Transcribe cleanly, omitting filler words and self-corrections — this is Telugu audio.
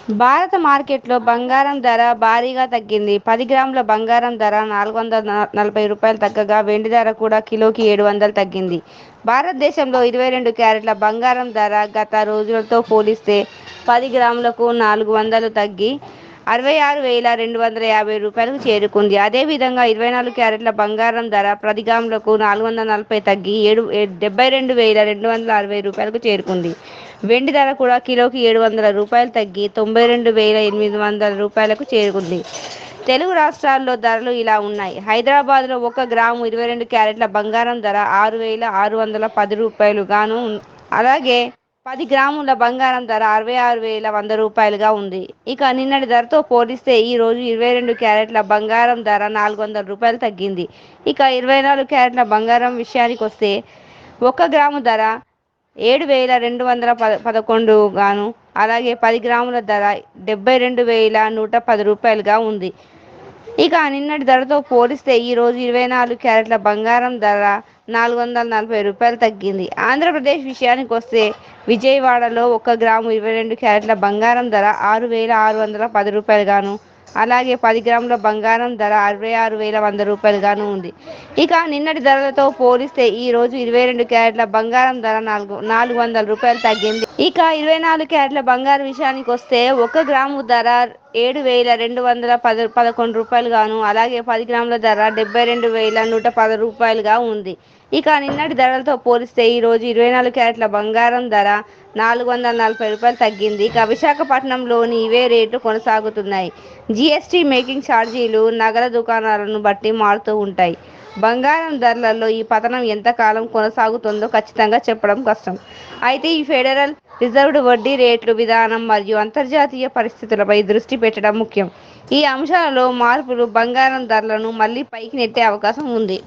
భారత మార్కెట్లో బంగారం ధర భారీగా తగ్గింది. 10 గ్రాముల బంగారం ధర రూ. 440 తగ్గగా వెండి ధర కూడా కిలోకి 700 తగ్గింది. భారతదేశంలో 22 క్యారెట్ల బంగారం ధర గత రోజులతో పోలిస్తే 10 గ్రాములకు 400 తగ్గి రూ. 66,250 చేరుకుంది. అదేవిధంగా 24 క్యారెట్ల బంగారం ధర 10 గ్రాములకు 440 తగ్గి రూ. 72,260 చేరుకుంది. వెండి ధర కూడా కిలోకి రూ. 700 తగ్గి రూ. 98,800 చేరుకుంది. తెలుగు రాష్ట్రాల్లో ధరలు ఇలా ఉన్నాయి. హైదరాబాద్లో 1 గ్రాము 22 క్యారెట్ల బంగారం ధర రూ. 6,610 గాను, అలాగే 10 గ్రాముల బంగారం ధర రూ. 66,100 ఉంది. ఇక నిన్నటి ధరతో పోలిస్తే ఈ రోజు 22 క్యారెట్ల బంగారం ధర రూ. 400 తగ్గింది. ఇక 24 క్యారెట్ల బంగారం విషయానికొస్తే 1 గ్రాము ధర 7,211 గాను, అలాగే 10 గ్రాముల ధర రూ. 72,110గా ఉంది. ఇక నిన్నటి ధరతో పోలిస్తే ఈ రోజు 24 క్యారెట్ల బంగారం ధర రూ. 440 తగ్గింది. ఆంధ్రప్రదేశ్ విషయానికొస్తే విజయవాడలో 1 గ్రాము 22 క్యారెట్ల బంగారం ధర రూ. 6,610 గాను, అలాగే 10 గ్రాముల బంగారం ధర రూ. 66,100 గాను ఉంది. ఇక నిన్నటి ధరలతో పోలిస్తే ఈ రోజు 22 క్యారెట్ల బంగారం ధర రూ. 400 తగ్గింది. ఇక 24 క్యారెట్ల బంగారం విషయానికొస్తే 1 గ్రాము ధర రూ. 7,211 గాను, అలాగే 10 గ్రాముల ధర రూ. 72,110గా ఉంది. ఇక నిన్నటి ధరలతో పోలిస్తే ఈ రోజు 24 క్యారెట్ల బంగారం ధర రూ. 440 తగ్గింది. ఇక విశాఖపట్నంలోని ఇవే రేట్లు కొనసాగుతున్నాయి. జీఎస్టీ మేకింగ్ ఛార్జీలు నగల దుకాణాలను బట్టి మారుతూ ఉంటాయి. బంగారం ధరలలో ఈ పతనం ఎంతకాలం కొనసాగుతుందో ఖచ్చితంగా చెప్పడం కష్టం. అయితే ఈ ఫెడరల్ రిజర్వ్ వడ్డీ రేట్లు విధానం మరియు అంతర్జాతీయ పరిస్థితులపై దృష్టి పెట్టడం ముఖ్యం. ఈ అంశాలలో మార్పులు బంగారం ధరలను మళ్లీ పైకి నెట్టే అవకాశం ఉంది.